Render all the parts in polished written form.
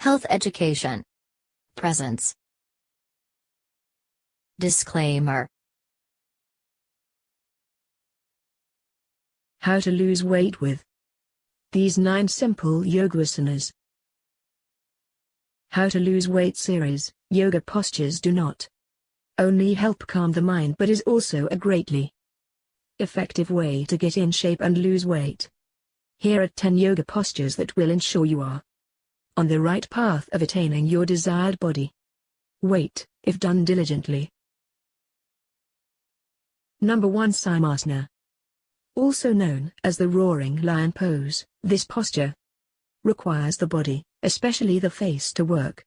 Health education. Presence. Disclaimer. How to lose weight with these 9 simple yoga asanas. How to lose weight series. Yoga postures do not only help calm the mind but is also a greatly effective way to get in shape and lose weight. Here are 10 yoga postures that will ensure you are on the right path of attaining your desired body weight, if done diligently. Number 1, Simoneaux. Also known as the roaring lion pose, this posture requires the body, especially the face, to work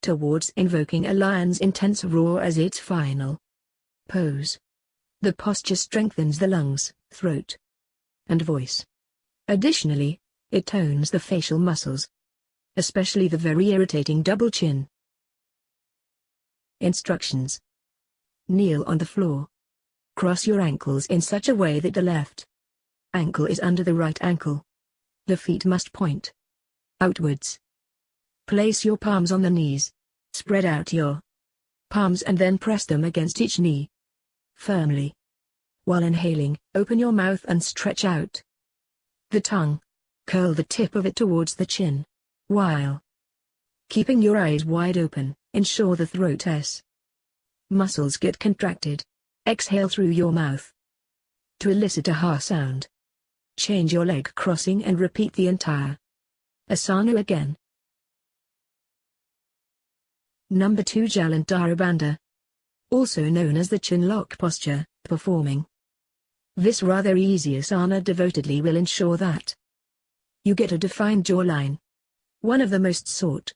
towards invoking a lion's intense roar as its final pose. The posture strengthens the lungs, throat, and voice. Additionally, it tones the facial muscles, especially the very irritating double chin. Instructions. Kneel on the floor. Cross your ankles in such a way that the left ankle is under the right ankle. The feet must point outwards. Place your palms on the knees. Spread out your palms and then press them against each knee firmly. While inhaling, open your mouth and stretch out the tongue. Curl the tip of it towards the chin. While keeping your eyes wide open, ensure the throat's muscles get contracted. Exhale through your mouth to elicit a ha sound. Change your leg crossing and repeat the entire asana again. Number 2, Jalandhara Bandha. Also known as the chin lock posture. Performing this rather easy asana devotedly will ensure that you get a defined jawline. One of the most sought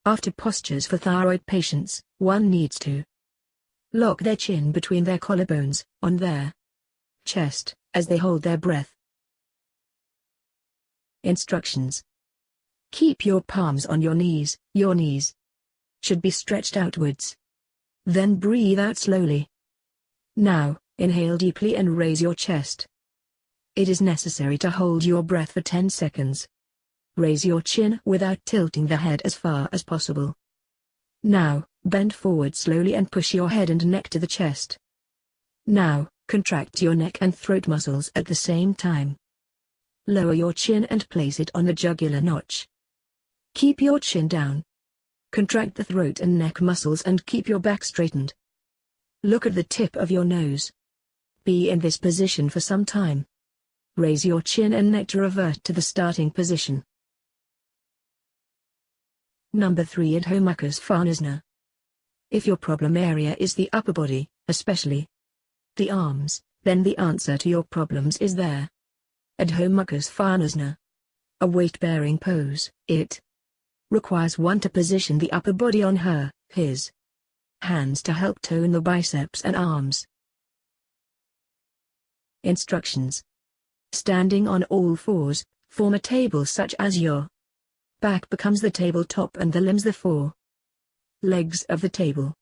after postures for thyroid patients. One needs to lock their chin between their collarbones, on their chest, as they hold their breath. Instructions. Keep your palms on your knees. Your knees should be stretched outwards. Then breathe out slowly. Now, inhale deeply and raise your chest. It is necessary to hold your breath for 10 seconds. Raise your chin without tilting the head as far as possible. Now, bend forward slowly and push your head and neck to the chest. Now, contract your neck and throat muscles at the same time. Lower your chin and place it on the jugular notch. Keep your chin down. Contract the throat and neck muscles and keep your back straightened. Look at the tip of your nose. Be in this position for some time. Raise your chin and neck to revert to the starting position. Number 3, Ardha Navasana. If your problem area is the upper body, especially the arms, then the answer to your problems is there. Ardha Navasana. A weight-bearing pose. It requires one to position the upper body on his hands to help tone the biceps and arms. Instructions. Standing on all fours, form a table such as your back becomes the tabletop and the limbs the four legs of the table.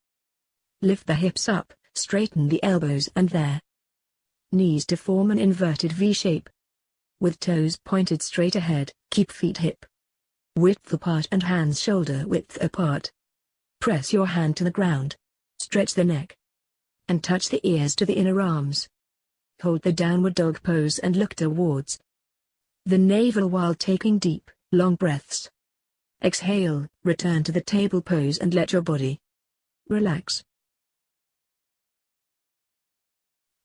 Lift the hips up, straighten the elbows and their knees to form an inverted V shape. With toes pointed straight ahead, keep feet hip width apart and hands shoulder width apart. Press your hand to the ground. Stretch the neck and touch the ears to the inner arms. Hold the downward dog pose and look towards the navel while taking deep, long breaths. Exhale, return to the table pose and let your body relax.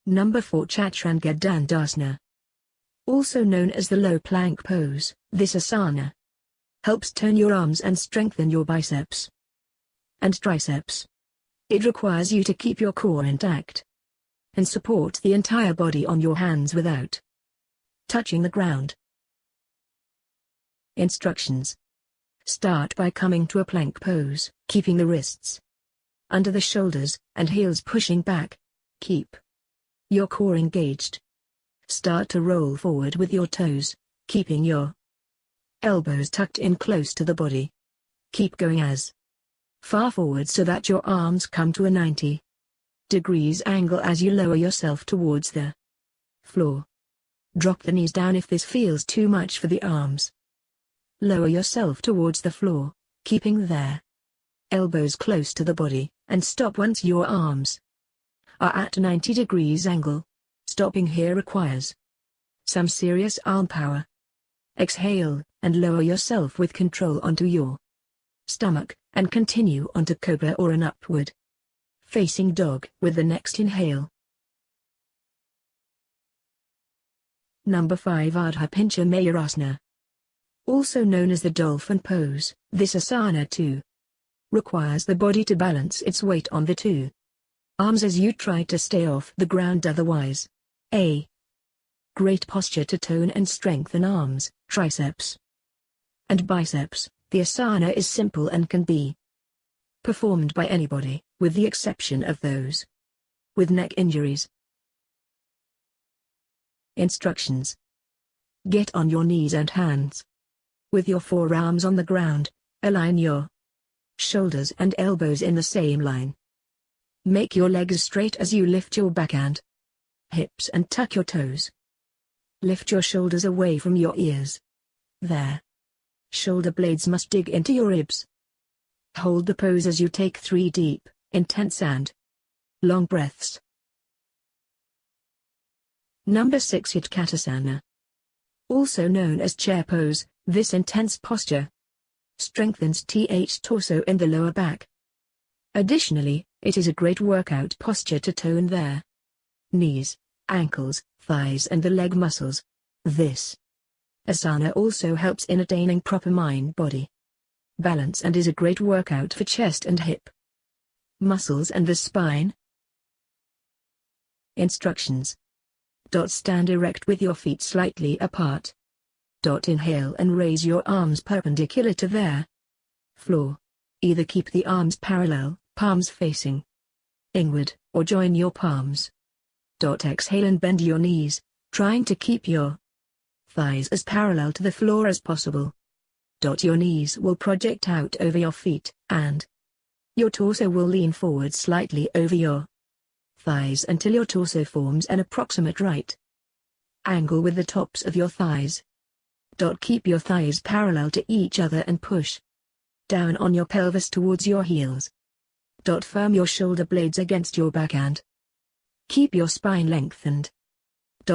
Number 4, Chaturanga Dandasana. Also known as the low plank pose, this asana helps tone your arms and strengthen your biceps and triceps. It requires you to keep your core intact and support the entire body on your hands without touching the ground. Instructions. Start by coming to a plank pose, keeping the wrists under the shoulders and heels pushing back. Keep your core engaged. Start to roll forward with your toes, keeping your elbows tucked in close to the body. Keep going as far forward so that your arms come to a 90 degrees angle as you lower yourself towards the floor. Drop the knees down if this feels too much for the arms. Lower yourself towards the floor, keeping there. Elbows close to the body, and stop once your arms are at 90 degrees angle. Stopping here requires some serious arm power. Exhale, and lower yourself with control onto your stomach, and continue onto cobra or an upward facing dog with the next inhale. Number 5. Ardha Mayurasana. Also known as the dolphin pose, this asana too requires the body to balance its weight on the two arms as you try to stay off the ground, otherwise. A great posture to tone and strengthen arms, triceps, and biceps. The asana is simple and can be performed by anybody, with the exception of those with neck injuries. Instructions. Get on your knees and hands. With your forearms on the ground, align your shoulders and elbows in the same line. Make your legs straight as you lift your back and hips and tuck your toes. Lift your shoulders away from your ears. There. Shoulder blades must dig into your ribs. Hold the pose as you take 3 deep, intense and long breaths. Number 6. Hit Catasana. Also known as chair pose, this intense posture strengthens torso in the lower back. Additionally, it is a great workout posture to tone their knees, ankles, thighs and the leg muscles. This asana also helps in attaining proper mind-body balance and is a great workout for chest and hip muscles and the spine. Instructions. Stand erect with your feet slightly apart. Inhale and raise your arms perpendicular to their floor. Either keep the arms parallel, palms facing inward, or join your palms. Exhale and bend your knees, trying to keep your thighs as parallel to the floor as possible. Your knees will project out over your feet, and your torso will lean forward slightly over your thighs until your torso forms an approximate right angle with the tops of your thighs. Keep your thighs parallel to each other and push down on your pelvis towards your heels. Firm your shoulder blades against your back and keep your spine lengthened.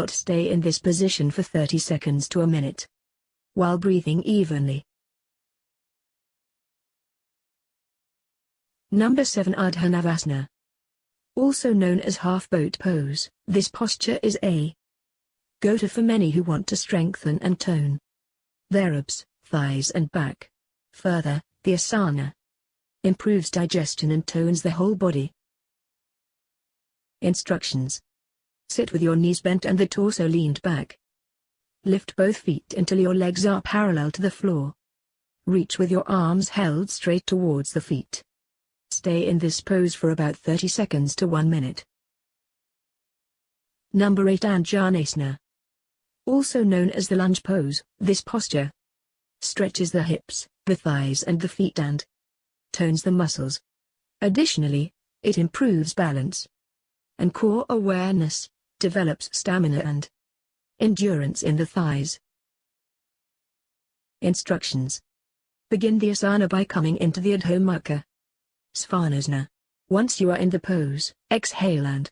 Stay in this position for 30 seconds to a minute while breathing evenly. Number 7. Ardha Navasana. Also known as half-boat pose, this posture is a go-to for many who want to strengthen and tone their abs, thighs and back. Further, the asana improves digestion and tones the whole body. Instructions. Sit with your knees bent and the torso leaned back. Lift both feet until your legs are parallel to the floor. Reach with your arms held straight towards the feet. Stay in this pose for about 30 seconds to 1 minute. Number 8. Anjanasana. Also known as the lunge pose, this posture stretches the hips, the thighs and the feet and tones the muscles. Additionally, it improves balance and core awareness, develops stamina and endurance in the thighs. Instructions. Begin the asana by coming into the Ardha Mukha Svanasana. Once you are in the pose, exhale and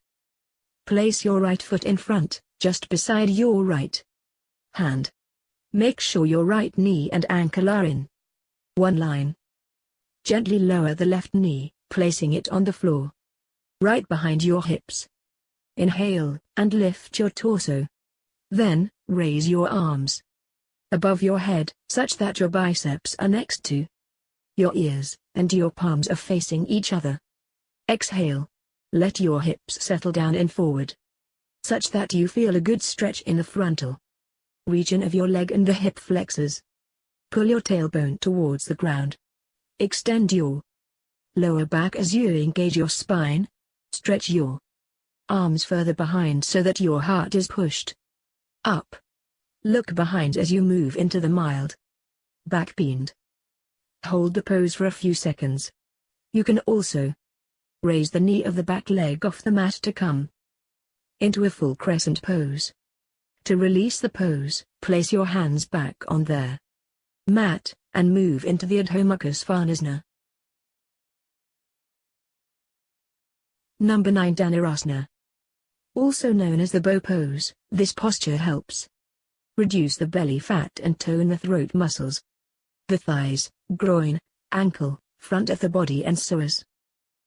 place your right foot in front, just beside your right hand. Make sure your right knee and ankle are in one line. Gently lower the left knee, placing it on the floor, right behind your hips. Inhale, and lift your torso. Then, raise your arms above your head, such that your biceps are next to your ears, and your palms are facing each other. Exhale. Let your hips settle down and forward, such that you feel a good stretch in the frontal region of your leg and the hip flexors. Pull your tailbone towards the ground. Extend your lower back as you engage your spine. Stretch your arms further behind so that your heart is pushed up. Look behind as you move into the mild back bend. Hold the pose for a few seconds. You can also raise the knee of the back leg off the mat to come into a full crescent pose. To release the pose, place your hands back on their mat, and move into the Ardha Navasana. Number 9, Dhanurasana. Also known as the bow pose, this posture helps reduce the belly fat and tone the throat muscles, the thighs, groin, ankle, front of the body and psoas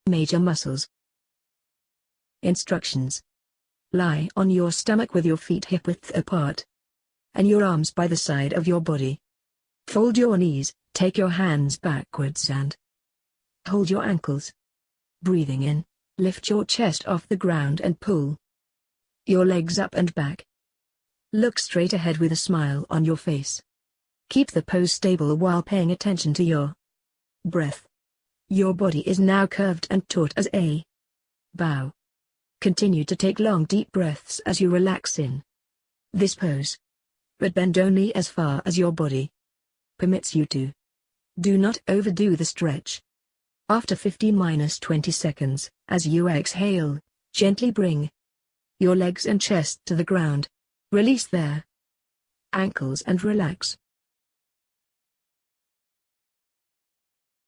major muscles. Instructions. Lie on your stomach with your feet hip-width apart and your arms by the side of your body. Fold your knees, take your hands backwards and hold your ankles. Breathing in, lift your chest off the ground and pull your legs up and back. Look straight ahead with a smile on your face. Keep the pose stable while paying attention to your breath. Your body is now curved and taut as a bow. Continue to take long deep breaths as you relax in this pose, but bend only as far as your body permits you to. Do not overdo the stretch. After 15-20 seconds, as you exhale, gently bring your legs and chest to the ground. Release their ankles and relax.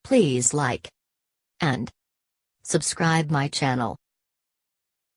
Please like and subscribe my channel.